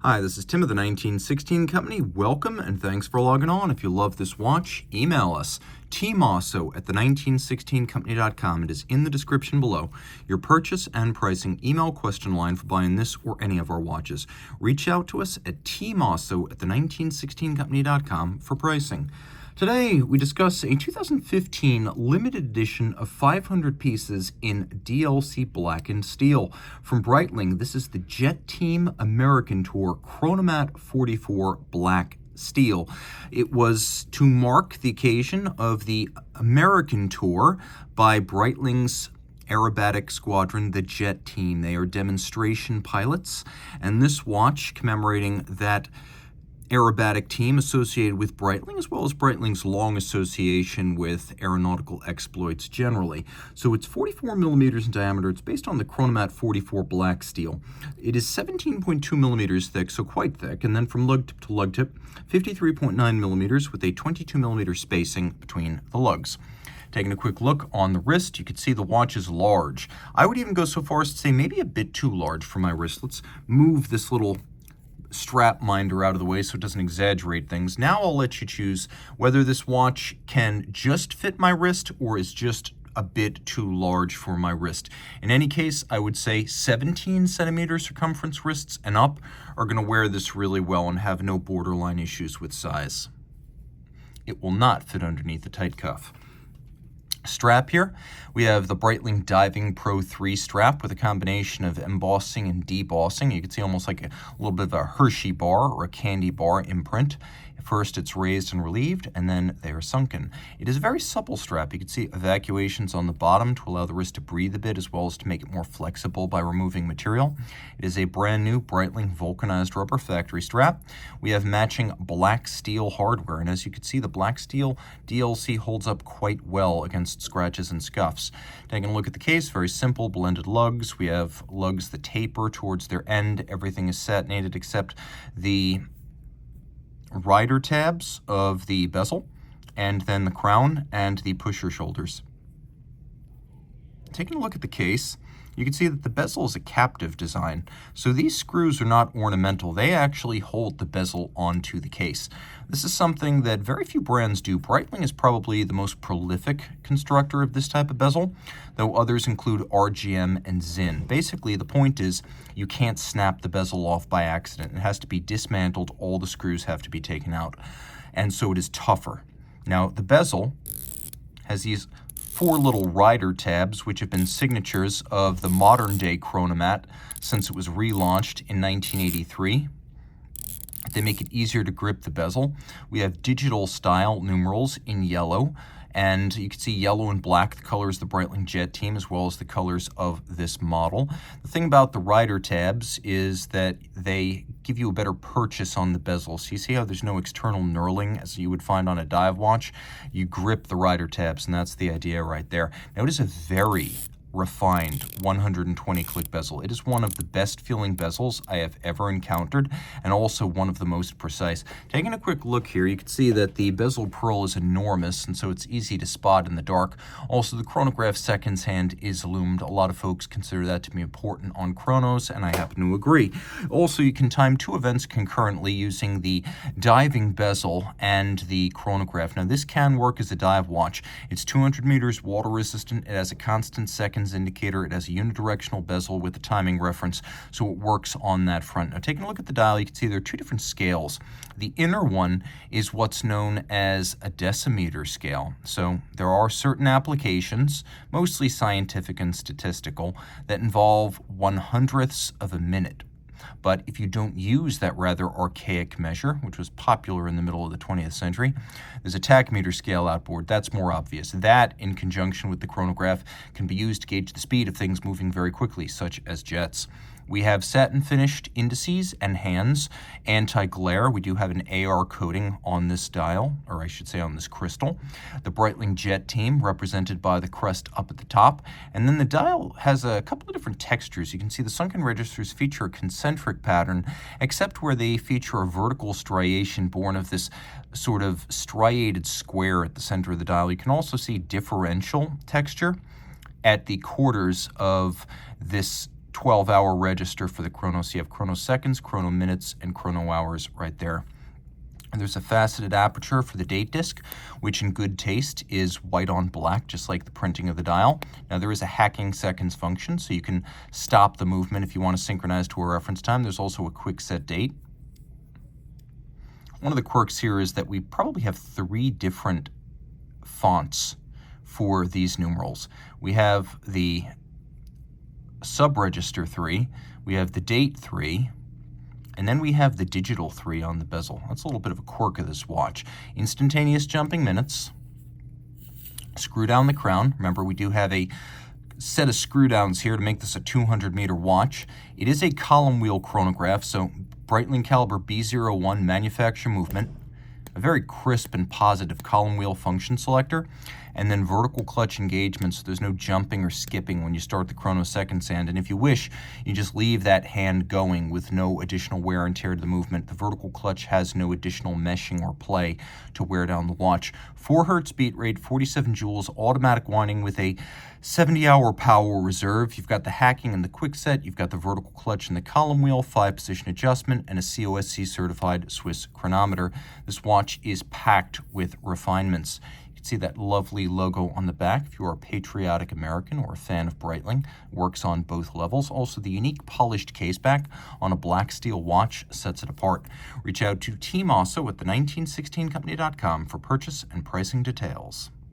Hi, this is Tim of the 1916 Company. Welcome and thanks for logging on. If you love this watch, email us, Team Mosso at the1916company.com. It is in the description below. Your purchase and pricing email question line for buying this or any of our watches. Reach out to us at tmosso at the1916company.com for pricing. Today, we discuss a 2015 limited edition of 500 pieces in DLC blackened steel. From Breitling, this is the Jet Team American Tour Chronomat 44 Black Steel. It was to mark the occasion of the American Tour by Breitling's aerobatic squadron, the Jet Team. They are demonstration pilots, and this watch commemorating that aerobatic team associated with Breitling, as well as Breitling's long association with aeronautical exploits generally. So it's 44 millimeters in diameter. It's based on the Chronomat 44 Black Steel. It is 17.2 millimeters thick, so quite thick, and then from lug tip to lug tip, 53.9 millimeters with a 22 millimeter spacing between the lugs. Taking a quick look on the wrist, you can see the watch is large. I would even go so far as to say maybe a bit too large for my wrist. Let's move this little strap minder out of the way so it doesn't exaggerate things. Now I'll let you choose whether this watch can just fit my wrist or is just a bit too large for my wrist. In any case, I would say 17 centimeter circumference wrists and up are going to wear this really well and have no borderline issues with size. It will not fit underneath the tight cuff. Strap here, we have the Breitling Diving Pro 3 strap with a combination of embossing and debossing. You can see almost like a little bit of a Hershey bar or a candy bar imprint. First it's raised and relieved, and then they are sunken. It is a very supple strap. You can see evacuations on the bottom to allow the wrist to breathe a bit, as well as to make it more flexible by removing material. It is a brand new Breitling vulcanized rubber factory strap. We have matching black steel hardware, and as you can see, the black steel DLC holds up quite well against scratches and scuffs. Taking a look at the case, very simple blended lugs. We have lugs that taper towards their end. Everything is satinated except the rider tabs of the bezel, and then the crown and the pusher shoulders. Taking a look at the case, you can see that the bezel is a captive design. So these screws are not ornamental. They actually hold the bezel onto the case. This is something that very few brands do. Breitling is probably the most prolific constructor of this type of bezel, though others include RGM and Zinn. Basically, the point is you can't snap the bezel off by accident. It has to be dismantled. All the screws have to be taken out, and so it is tougher. Now, the bezel has these four little rider tabs, which have been signatures of the modern-day Chronomat since it was relaunched in 1983. They make it easier to grip the bezel. We have digital style numerals in yellow, and you can see yellow and black, the colors of the Breitling Jet Team, as well as the colors of this model. The thing about the rider tabs is that they give you a better purchase on the bezel. So you see how there's no external knurling as you would find on a dive watch? You grip the rider tabs, and that's the idea right there. Now, it is a very refined 120 click bezel. It is one of the best feeling bezels I have ever encountered, and also one of the most precise. Taking a quick look here, you can see that the bezel pearl is enormous, and so it's easy to spot in the dark. Also, the chronograph seconds hand is loomed. A lot of folks consider that to be important on chronos, and I happen to agree. Also, you can time two events concurrently using the diving bezel and the chronograph. Now, this can work as a dive watch. It's 200 meters water resistant. It has a constant seconds indicator. It has a unidirectional bezel with a timing reference, so it works on that front. Now, taking a look at the dial, you can see there are two different scales. The inner one is what's known as a decimeter scale. So there are certain applications, mostly scientific and statistical, that involve 1/100ths of a minute. But if you don't use that rather archaic measure, which was popular in the middle of the 20th century, there's a tachymeter scale outboard. That's more obvious. That, in conjunction with the chronograph, can be used to gauge the speed of things moving very quickly, such as jets. We have satin finished indices and hands, anti-glare. We do have an AR coating on this dial, or I should say on this crystal. The Breitling Jet Team, represented by the crest up at the top. And then the dial has a couple of different textures. You can see the sunken registers feature a concentric pattern, except where they feature a vertical striation born of this sort of striated square at the center of the dial. You can also see differential texture at the quarters of this 12-hour register for the chrono. So you have chrono seconds, chrono minutes, and chrono hours right there. And there's a faceted aperture for the date disc, which in good taste is white on black, just like the printing of the dial. Now there is a hacking seconds function, so you can stop the movement if you want to synchronize to a reference time. There's also a quick set date. One of the quirks here is that we probably have 3 different fonts for these numerals. We have the sub-register 3, we have the date 3, and then we have the digital 3 on the bezel. That's a little bit of a quirk of this watch. Instantaneous jumping minutes. Screw down the crown. Remember, we do have a set of screw downs here to make this a 200-meter watch. It is a column wheel chronograph, so Breitling caliber B01 manufacture movement, a very crisp and positive column wheel function selector, and then vertical clutch engagement, so there's no jumping or skipping when you start the chrono seconds hand. And if you wish, you just leave that hand going with no additional wear and tear to the movement. The vertical clutch has no additional meshing or play to wear down the watch. 4 hertz beat rate, 47 joules, automatic winding with a 70-hour power reserve. You've got the hacking and the quick set. You've got the vertical clutch and the column wheel, 5-position adjustment, and a COSC certified Swiss chronometer. This watch is packed with refinements. You can see that lovely logo on the back. If you are a patriotic American or a fan of Breitling, works on both levels. Also, the unique polished caseback on a black steel watch sets it apart. Reach out to Team Mosso at the 1916company.com for purchase and pricing details.